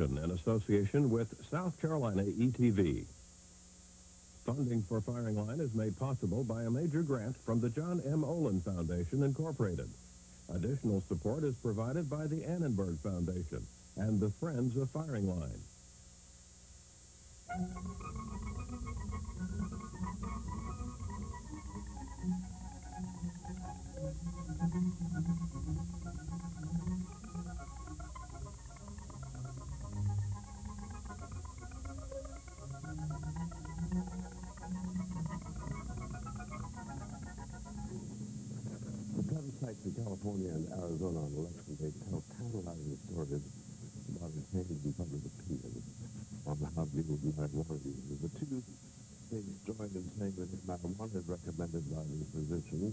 Production in association with South Carolina ETV. Funding for Firing Line is made possible by a major grant from the John M. Olin Foundation, Incorporated. Additional support is provided by the Annenberg Foundation and the Friends of Firing Line. The plebiscites in California and Arizona on election day tell tantalizing stories about a change in public opinion on how to deal with marijuana users. The two states joined in saying that if marijuana is recommended by the physician,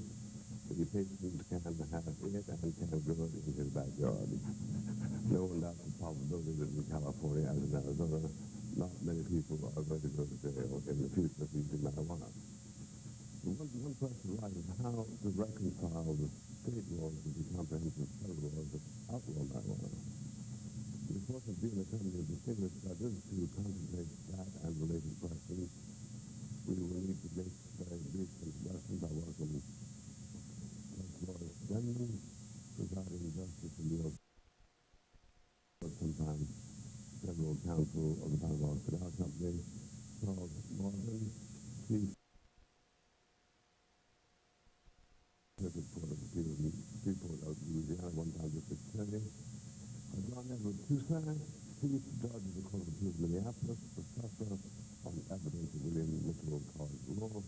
the patient can have it and can grow it in his backyard. No one doubts the possibility that in California, as in Arizona, not many people are going to go to jail in the future for using marijuana. One question arises how to reconcile the state laws with the comprehensive federal laws that outlaw marijuana. In the course of June, the Assembly of distinguished judges to contemplate that and related questions. We will need to make very brief introductions. I welcome Judge Morris Denman, presiding justice in the U.S. Sometimes General Counsel of the Panama Canal Company, Charles Morgan, Chief Court of Appeals in Freeport, Louisiana, one-time district attorney. John Edward Toussaint, Chief Judge of the Court of Appeals in Minneapolis, professor on evidence at William Mitchell College of Law.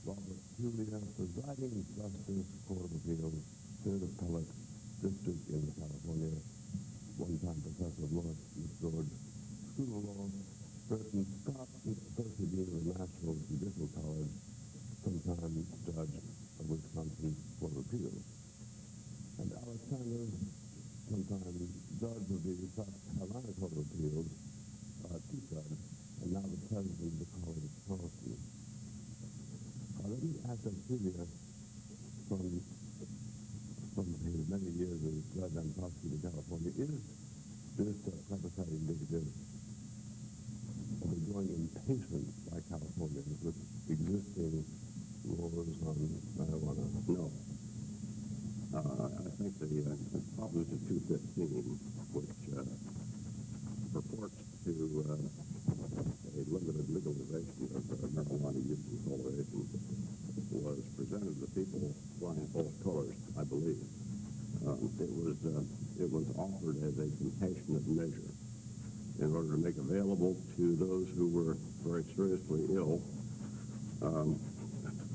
Robert Julia, presiding justice, Court of Appeals, Third Appellate District in California, one-time professor of law at George School of Law. Burton Scott, associate dean of the National Judicial College, sometime judge of Wisconsin Court of Appeals. And Alex Sanders, sometime judge of the South Carolina Court of Appeals, chief judge, and now the president of the College of Charleston. Let me ask Julia, from his many years as judge and prosecutor in California, is this plebiscite indicative of a growing impatience by Californians with existing laws on marijuana? No. I think the Proposition 215, which purports to a limited legalization of marijuana use and cultivation, was presented to the people flying both colors, I believe. It was offered as a compassionate measure in order to make available to those who were very seriously ill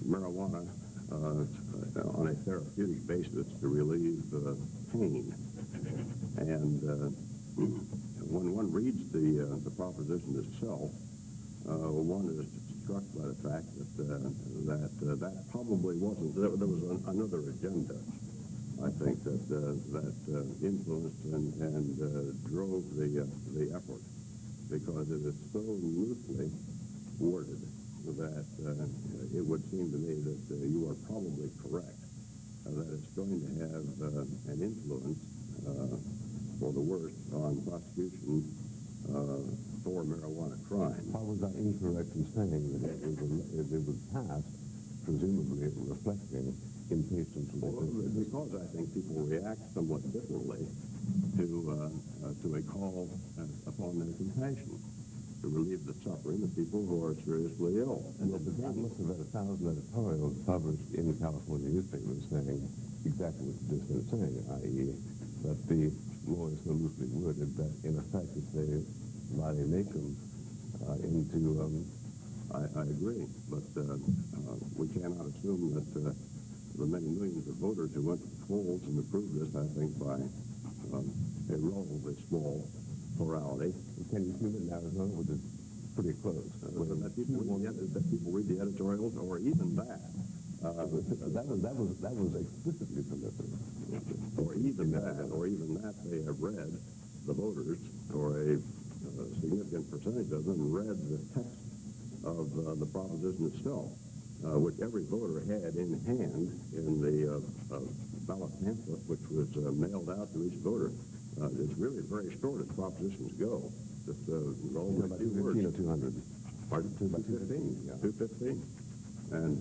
marijuana on a therapeutic basis to relieve pain. And when one reads the proposition itself, one is struck by the fact that probably wasn't. There was another agenda, I think, that influenced and drove the effort, because it is so loosely worded that it would seem to me that you are probably correct, that it's going to have an influence for the worse on prosecution for marijuana crime. How was I incorrect in saying that it was passed, presumably reflecting impatience with the because I think people react somewhat differently to a call upon their compassion to relieve the suffering of people who are seriously ill. And the debate must have had 1,000 editorials published in California newspapers saying exactly what you just been saying, i.e. that the law is so loosely worded that, in effect, it's a vade-mecum into... I agree, but we cannot assume that the many millions of voters who went to the polls and approved this, I think, by a relatively small plurality. Can you assume it in Arizona, which is pretty close? That people read the editorials, or even that. That was explicitly permissive. Or even that they have read, the voters, or a significant percentage of them read the text of the proposition itself, which every voter had in hand in the ballot pamphlet, which was mailed out to each voter. It's really very short as propositions go. Just all About few 215 words. or 200. Pardon? About 215. Yeah. 215. And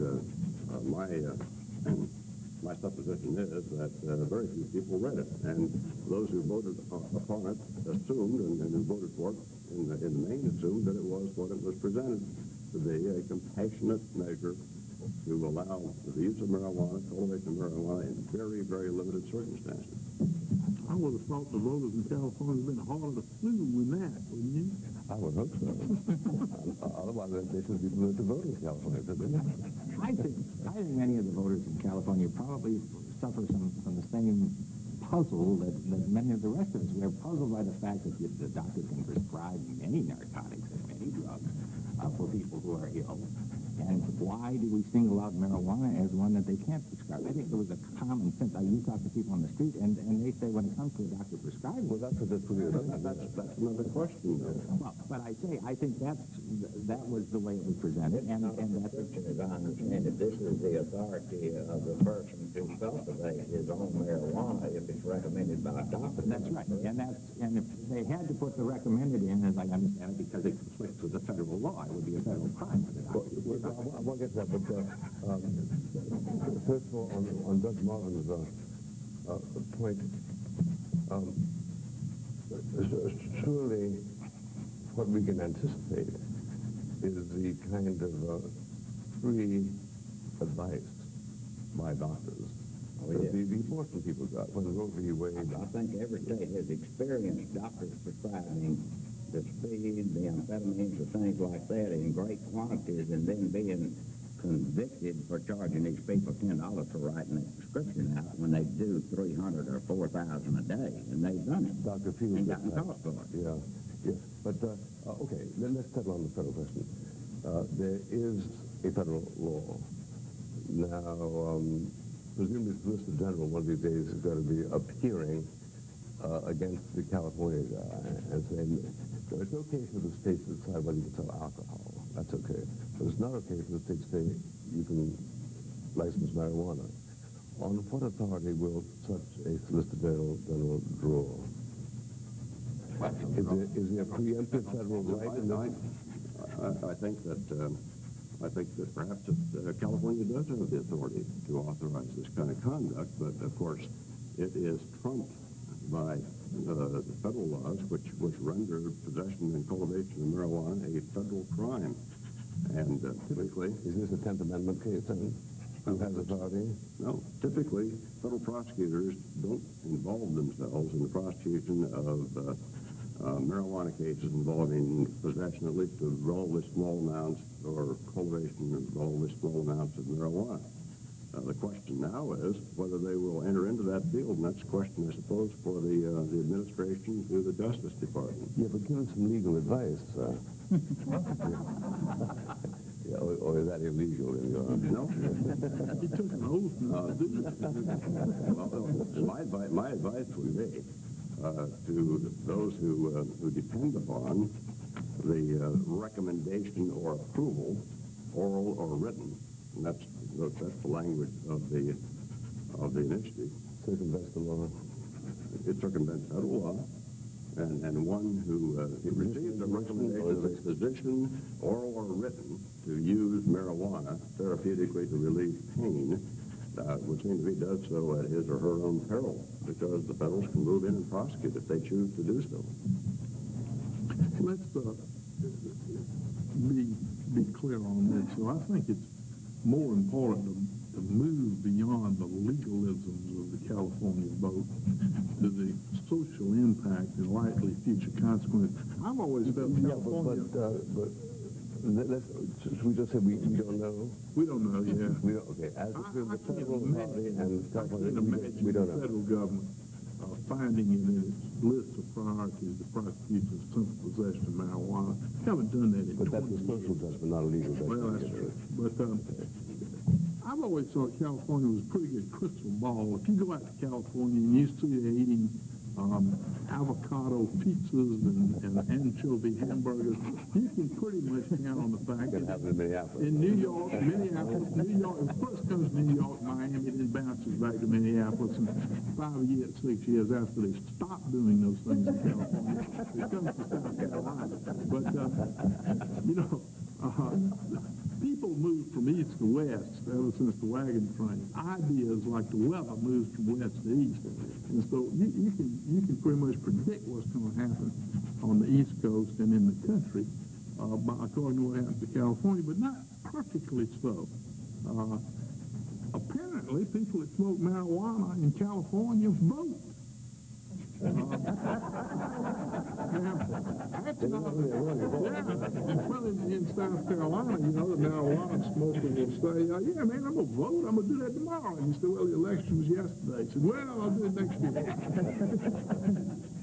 my supposition is that very few people read it, and those who voted upon it assumed, and who voted for it in the main assumed that it was what it was presented to be, a compassionate measure to allow the use of marijuana, cultivation of marijuana in very, very limited circumstances. I would have thought the voters in California would have been harder to sue than that, wouldn't you? I would hope so. Otherwise, they should be permitted to vote in California, shouldn't they? I think many of the voters in California probably suffer from the same puzzle that many of the rest of us. We're puzzled by the fact that the doctor can prescribe many narcotics and many drugs for people who are ill. And why do we single out marijuana as one that they can't prescribe? I think there was a common sense. You talk to people on the street, and they say when it comes to a doctor prescribing, Well, that's what they're pretty That's another question, though. well, but I think that was the way it was presented, and that's As I understand it, this is the authority of the person to cultivate his own marijuana if it's recommended by a doctor. That's right, and if they had to put the recommended in, as I understand it, because it conflicts with the federal law, it would be a federal crime for the doctor. I won't get to that, but first of all, on Judge Martin's point, surely what we can anticipate is the kind of free advice by doctors that the abortion people got when Roe v. Wade. I think every state has experienced doctors prescribing the speed, the amphetamines, the things like that in great quantities, and then being convicted for charging these people $10 for writing a prescription out when they do 300 or 4,000 a day, and they've done it. Dr. Fields. And gotten caught for it. Yeah, yes. But, okay, then let's settle on the federal question. There is a federal law. Now, presumably the Solicitor General one of these days is going to be appearing against the California guy and saying, it's okay for the states to decide whether you can sell alcohol. That's okay. But it's not okay for the states to say you can license marijuana. On what authority will such a Solicitor General draw? Is there a preemptive federal right in that? I think that perhaps California does have the authority to authorize this kind of conduct, but of course it is trumped by the federal laws, which render possession and cultivation of marijuana a federal crime. And typically... Is this a 10th Amendment case, then? Who has authority? No. Typically, federal prosecutors don't involve themselves in the prosecution of marijuana cases involving possession at least of relatively small amounts or cultivation of relatively small amounts of marijuana. The question now is whether they will enter into that field, and that's a question, I suppose, for the administration through the Justice Department. Yeah, but give us some legal advice. Yeah, or is that illegal in your... No. He took an oath not to do that. Well, my advice would be to those who depend upon the recommendation or approval, oral or written, and that's the language of the initiative. Circumvents the law. It circumvents federal law, and one who receives a recommendation of a physician, oral or written, to use marijuana therapeutically to relieve pain, would seem to be does so at his or her own peril, because the federals can move in and prosecute if they choose to do so. Let's be clear on this. So I think it's more important to move beyond the legalisms of the California vote to the social impact and likely future consequences. I've always felt California... But should we just say we don't know? We don't know, yeah. We don't, okay, as between the federal authority and California, we don't know. The federal government finding it in its list of priorities the prosecution of simple possession of marijuana. Haven't done that in 20 years. But that's a social judgment, not a legal judgment. Well, that's true. But I've always thought California was a pretty good crystal ball. If you go out to California and you see they're eating avocado avocado pizzas and anchovy hamburgers, you can pretty much count on the fact It that happened in Minneapolis. in New York, Minneapolis, New York, it first comes to New York, Miami, then bounces back to Minneapolis, and 6 years after they stopped doing those things in California, it comes to South Carolina. But, people move from east to west ever since the wagon train. Ideas like the weather moves from west to east. And so you can pretty much predict what's going to happen on the East Coast and in the country according to what happens to California, but not perfectly so. Apparently, people that smoke marijuana in California vote. That's not, well, in South Carolina, the marijuana smoker will say, yeah, man, I'm going to vote. I'm going to do that tomorrow. And you say, well, the election was yesterday. He said, well, I'll do it next year.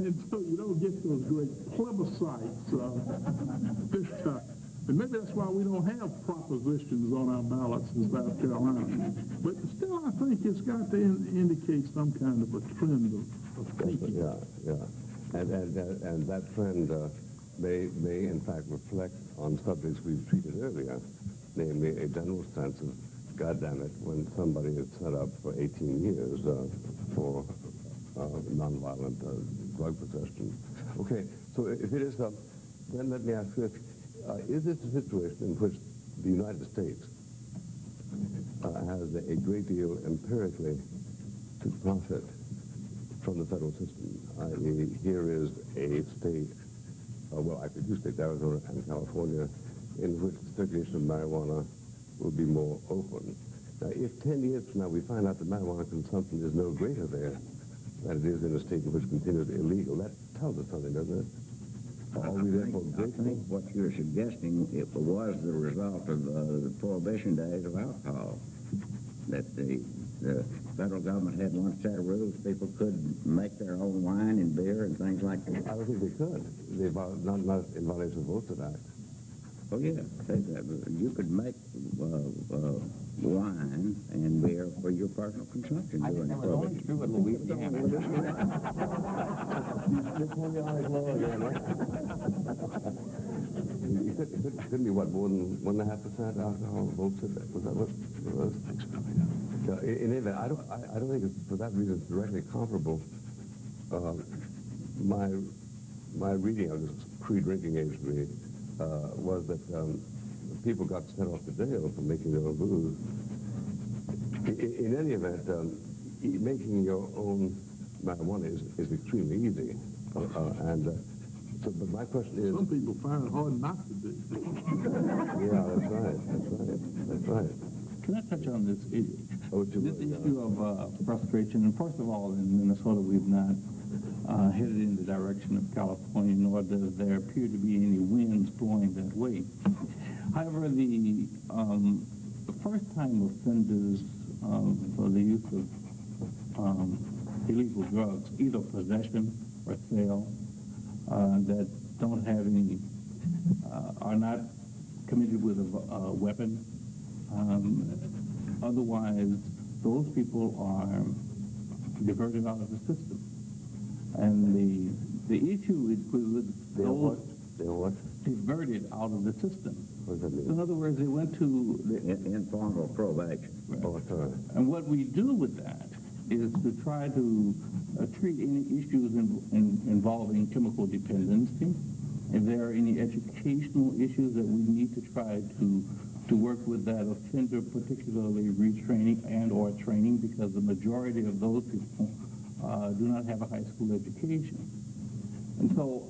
And so you don't get those great plebiscites this time. And maybe that's why we don't have propositions on our ballots in South Carolina. But still, I think it's got to indicate some kind of a trend of thinking. Yeah. And that trend may in fact reflect on subjects we've treated earlier, namely a general sense of, God damn it, when somebody is set up for 18 years for nonviolent drug possession. Okay, so if it is, then let me ask this. Is this a situation in which the United States has a great deal empirically to profit from the federal system? I.e., here is a state, actually two states, Arizona and California, in which the circulation of marijuana will be more open. Now, if 10 years from now we find out that marijuana consumption is no greater there than it is in a state in which it continues illegal, that tells us something, doesn't it? I think what you're suggesting, it was the result of the prohibition days of alcohol, that the federal government had one set of rules. People could make their own wine and beer and things like that. I don't think they could. Not in violation of the Votes Act. Oh, yeah. You could make wine and beer for your personal consumption. I think that was only true with Louisiana. It couldn't be, what, more than 1.5% alcohol votes? Was that what it was? In any event, I don't think it's, for that reason, it's directly comparable. My reading of this pre-drinking age was that people got sent off to jail for making their own booze. In any event, making your own marijuana is extremely easy. But my question is... Some people find it hard not to do. Yeah, that's right. Can I touch on this issue? This issue of frustration? And first of all, in Minnesota, we've not headed in the direction of California, nor does there appear to be any winds blowing that way. However, the first-time offenders for the use of illegal drugs, either possession or sale, that don't have any, are not committed with a weapon. Otherwise, those people are diverted out of the system. And the issue is with those diverted out of the system. What does that mean? In other words, they went to informal probation. Right. Oh, sorry. And what we do with that is to try to treat any issues involving chemical dependency. If there are any educational issues that we need to try to work with that offender, particularly retraining and or training, because the majority of those people do not have a high school education. And so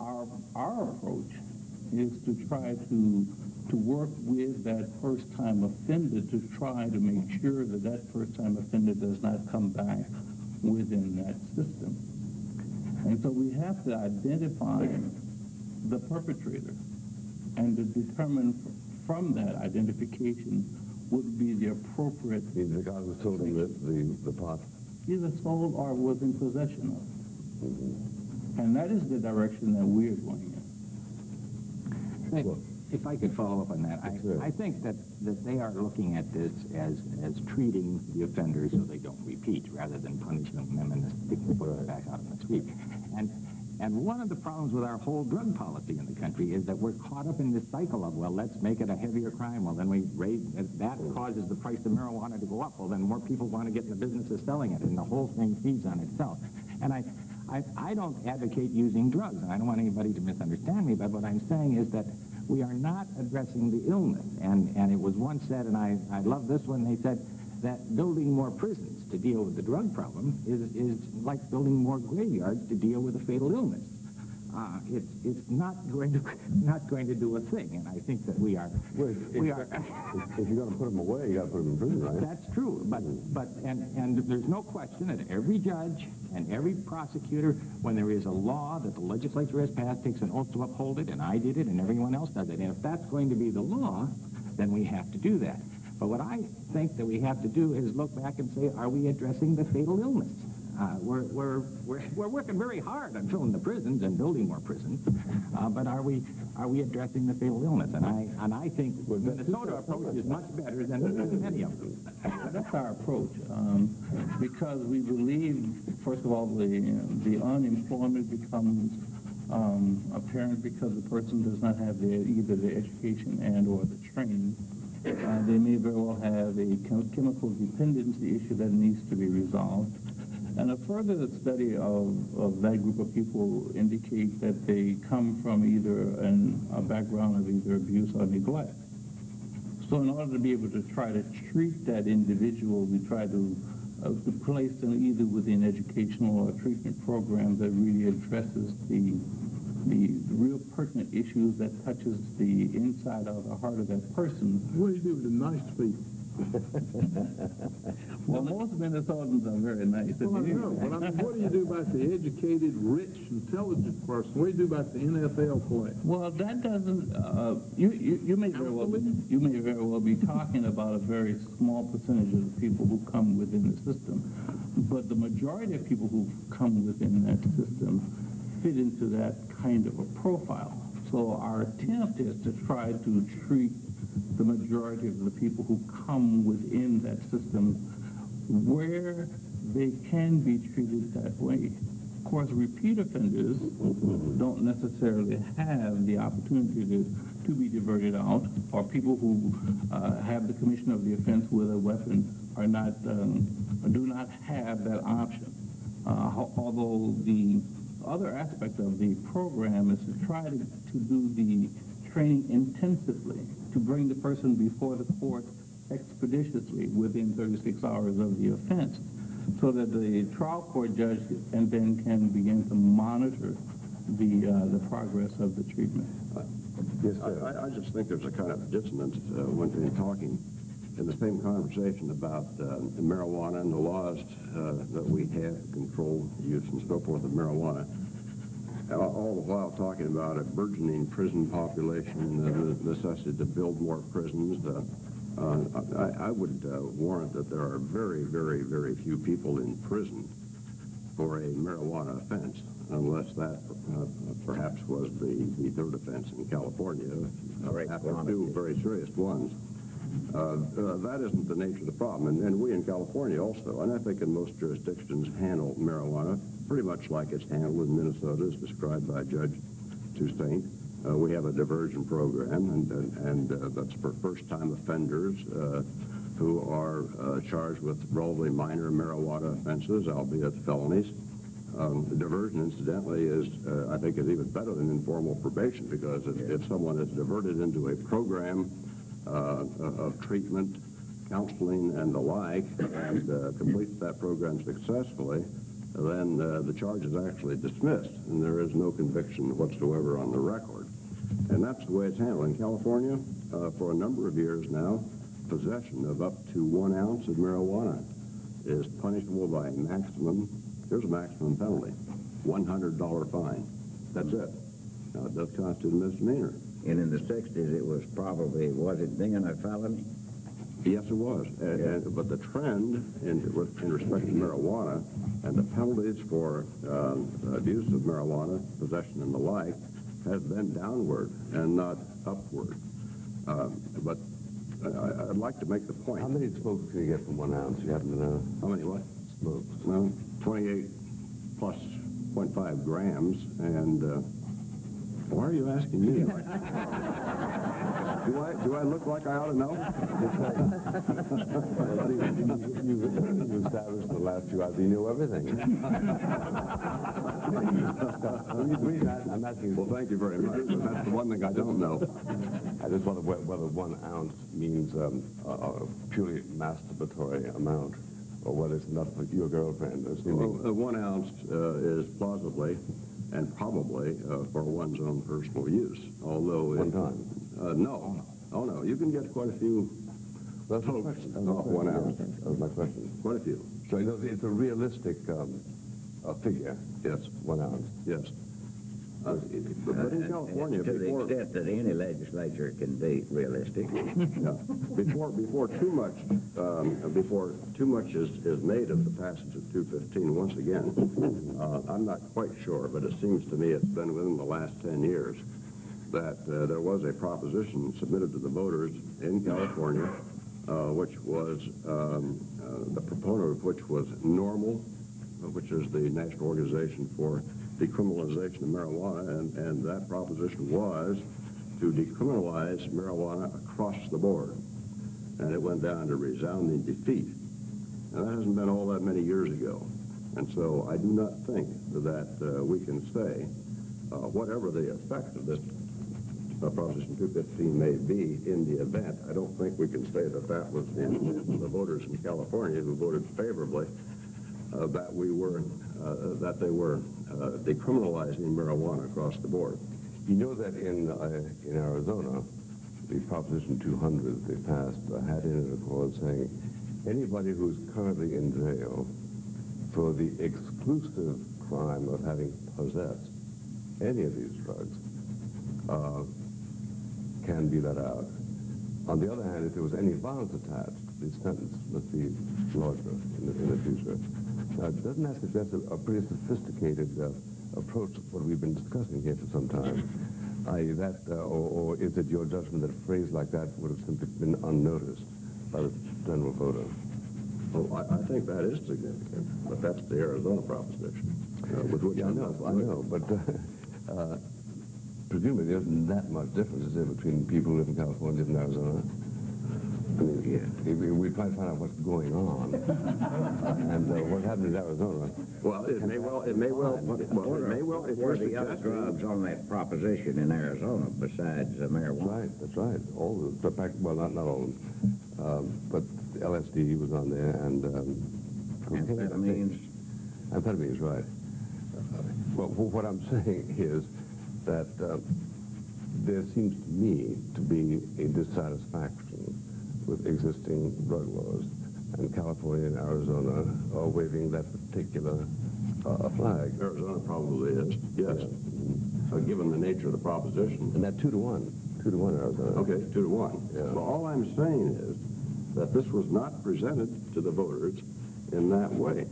our approach is to try to work with that first-time offender to try to make sure that that first-time offender does not come back within that system. And so we have to identify the perpetrator and to determine from that identification what would be the appropriate... The guy who sold him the pot? Either sold or was in possession of. Mm-hmm. And that is the direction that we're going in. If I could follow up on that, I think that they are looking at this as treating the offenders so they don't repeat, rather than punishing them and sticking them back out on the street. And one of the problems with our whole drug policy in the country is that we're caught up in this cycle of, well, let's make it a heavier crime. Well, then we raise, that causes the price of marijuana to go up. Well, then more people want to get in the business of selling it, and the whole thing feeds on itself. And I don't advocate using drugs, and I don't want anybody to misunderstand me, but what I'm saying is that we are not addressing the illness. And it was once said, and I love this one, they said that building more prisons to deal with the drug problem is like building more graveyards to deal with a fatal illness. It's not going to do a thing, and I think that we are. Well, if you're going to put them away, you got to put them in prison, right? That's true, and there's no question that every judge and every prosecutor, when there is a law that the legislature has passed, takes an oath to uphold it, and I did it, and everyone else does it. And if that's going to be the law, then we have to do that. But what I think that we have to do is look back and say, are we addressing the fatal illness? We're working very hard on filling the prisons and building more prisons, but are we addressing the fatal illness? And I think the Minnesota approach is much better than many of them. That's our approach, because we believe, first of all, the unemployment becomes apparent because the person does not have either the education and or the training. They may very well have a chemical dependency issue that needs to be resolved. And a further study of that group of people indicate that they come from either a background of either abuse or neglect. So in order to be able to try to treat that individual, we try to place them either within educational or treatment program that really addresses the real pertinent issues that touches the inside of the heart of that person. What do you do with the nice people? Well, most Minnesotans are very nice. Well, I know, but I mean, what do you do about the educated, rich, intelligent person? What do you do about the NFL player? Well, that doesn't. You may very well be talking about a very small percentage of the people who come within the system, but the majority of people who come within that system fit into that kind of a profile. So our attempt is to try to treat the majority of the people who come within that system where they can be treated that way. Of course, repeat offenders don't necessarily have the opportunity to be diverted out, or people who have the commission of the offense with a weapon are not, do not have that option. Although the other aspect of the program is to try to do the training intensively, to bring the person before the court expeditiously within 36 hours of the offense, so that the trial court judge and then can begin to monitor the progress of the treatment. Yes, I just think there's a kind of dissonance when in talking in the same conversation about marijuana and the laws that we have to control use and so forth of marijuana. All the while talking about a burgeoning prison population, the necessity to build more prisons. I would warrant that there are very, very, very few people in prison for a marijuana offense, unless that perhaps was the third offense in California, after two very serious ones. That isn't the nature of the problem, and we in California also, and I think in most jurisdictions, handle marijuana pretty much like it's handled in Minnesota, as described by Judge Toussaint. We have a diversion program, and that's for first-time offenders who are charged with relatively minor marijuana offenses, albeit felonies. Diversion, incidentally, I think is even better than informal probation, because if someone is diverted into a program of treatment, counseling, and the like, and completes that program successfully, then the charge is actually dismissed, and there is no conviction whatsoever on the record. And that's the way it's handled. In California, for a number of years now, possession of up to 1 ounce of marijuana is punishable by a maximum, here's a maximum penalty, $100 fine. That's it. Now, it does constitute a misdemeanor. And in the 60s, it was probably, was it then a felony? Yes, it was. But the trend in respect to marijuana and the penalties for abuse of marijuana, possession and the like, has been downward and not upward. But I'd like to make the point. How many smokes can you get from 1 ounce? You happen to know? How many what? Smokes. Well, 28 plus 0.5 grams, and why are you asking me? Do I look like I ought to know? You established in the last few hours you knew everything. I'm asking. Well, thank you very much. That's the one thing I don't know. I just wonder whether 1 ounce means a purely masturbatory amount, or whether it's not for your girlfriend. Well, 1 ounce is plausibly and probably for one's own personal use. Although One time. No. Oh no. You can get quite a few. That's my question. Off 1 ounce. That was my question. Quite a few. So you know, it's a realistic figure. Yes. 1 ounce. Yes. But in California, to the extent that any legislature can be realistic. Yeah. Before too much is made of the passage of 215, once again, I'm not quite sure, but it seems to me it's been within the last 10 years that there was a proposition submitted to the voters in California, which was the proponent of which was NORML, which is the National Organization for Decriminalization of Marijuana, and that proposition was to decriminalize marijuana across the board. And it went down to resounding defeat. And that hasn't been all that many years ago. And so I do not think that we can say, whatever the effect of this Proposition 215 may be in the event, I don't think we can say that that was the voters in California who voted favorably, that they were decriminalizing marijuana across the board. You know that in Arizona, the Proposition 200 they passed had in it a clause saying anybody who's currently in jail for the exclusive crime of having possessed any of these drugs can be let out. On the other hand, if there was any violence attached, the sentence must be larger in the future. Now, doesn't that suggest a pretty sophisticated approach to what we've been discussing here for some time? I.e. that, or is it your judgment that a phrase like that would have simply been unnoticed by the general voter? Well, I think that is significant, but that's the Arizona proposition, with which I know, but presumably there isn't that much difference, is there, between people who live in California and Arizona? I mean, yeah. We try to find out what's going on, and what happened in Arizona. Well, it may well, if Were you're the other suggesting... drugs on that proposition in Arizona besides marijuana? That's right. All of them. Well, not all of them, but LSD was on there, and Amphetamines. Amphetamines, right. Well, what I'm saying is that there seems to me to be a dissatisfaction with existing drug laws, and California and Arizona are waving that particular flag. Arizona probably is, yes, given the nature of the proposition. And that 2-1 Arizona. Okay, 2-1. Yeah. Well, all I'm saying is that this was not presented to the voters in that way.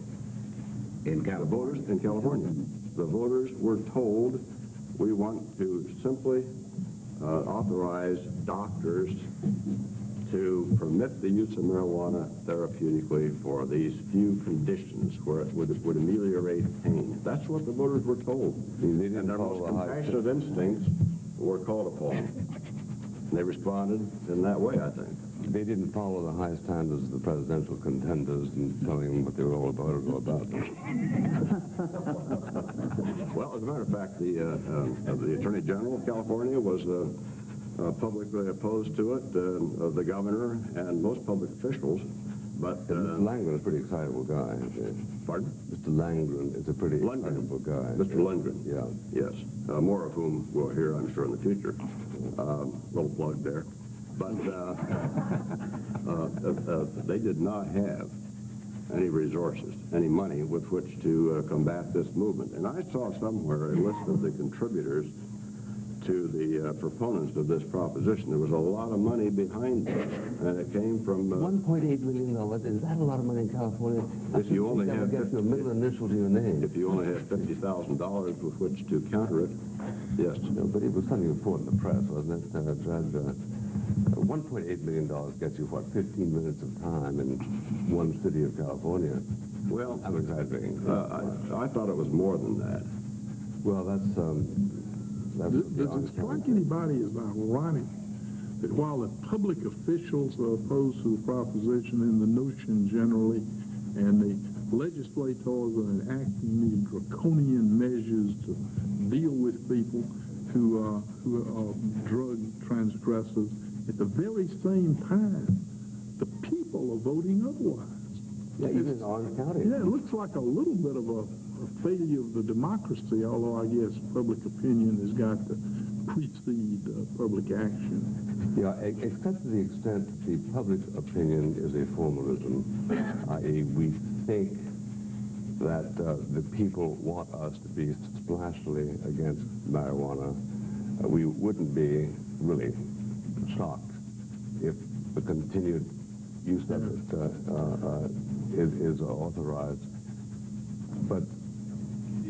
In The California? voters in California. The voters were told, we want to simply authorize doctors to permit the use of marijuana therapeutically for these few conditions where it would ameliorate pain. That's what the voters were told. They didn't And their follow most the high compassionate instincts were called upon. And they responded in that way, I think. They didn't follow the high standards of the presidential contenders and telling them what they were all about or all about. Well, as a matter of fact, the Attorney General of California was publicly opposed to it, the governor and most public officials. But Mr. Langren is a pretty excitable guy. Pardon? Mr. Langren is a pretty excitable guy. Mr. Lundgren. Yeah. Yes. More of whom we'll hear, I'm sure, in the future. Little plug there. But they did not have any resources, any money with which to combat this movement. And I saw somewhere a list of the contributors to the proponents of this proposition. There was a lot of money behind it, and it came from... $1.8 million. Is that a lot of money in California? If you only have... That would get you a middle initial to your name. If you only have $50,000 with which to counter it, yes. No, but it was something important in the press, wasn't it, Judge? $1.8 million gets you, what, 15 minutes of time in one city of California. Well, I'm exaggerating. I thought it was more than that. Well, that's Does it strike anybody as ironic that while the public officials are opposed to the proposition and the notion generally, and the legislators are enacting these draconian measures to deal with people who are drug transgressors, at the very same time, the people are voting otherwise? Yeah, even in Orange County. Yeah, it looks like a little bit of a failure of the democracy, although I guess public opinion has got to precede public action. Yeah, except to the extent the public opinion is a formalism, i.e. we think that the people want us to be splashly against marijuana, we wouldn't be really shocked if the continued use of it is authorized. But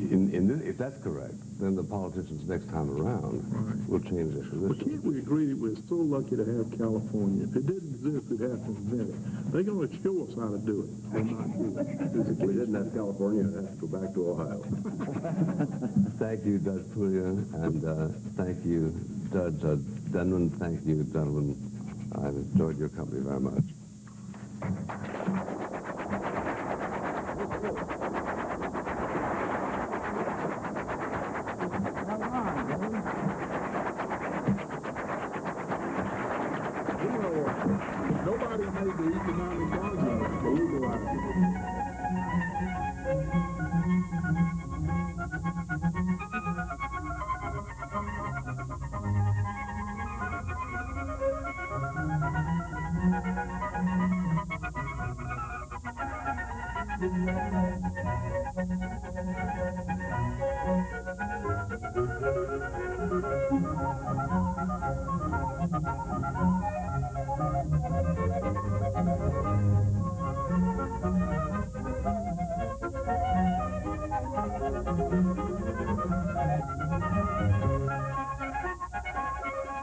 if that's correct, then the politicians next time around will change their position. But can't we agree that we're so lucky to have California? If it didn't exist, we'd have to invent it. They're going to show us how to do it or not do it. If we didn't have California, I'd have to go back to Ohio. Thank you, Judge Puglia, and thank you, Judge Denman. Thank you, gentlemen. I've enjoyed your company very much. Nobody made the economic argument to legalize it.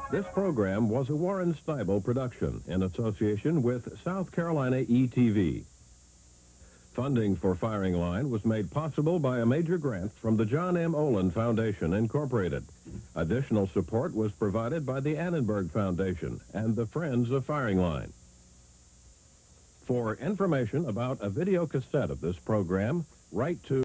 This program was a Warren Steibel production in association with South Carolina ETV. Funding for Firing Line was made possible by a major grant from the John M. Olin Foundation, Incorporated. Additional support was provided by the Annenberg Foundation and the Friends of Firing Line. For information about a video cassette of this program, write to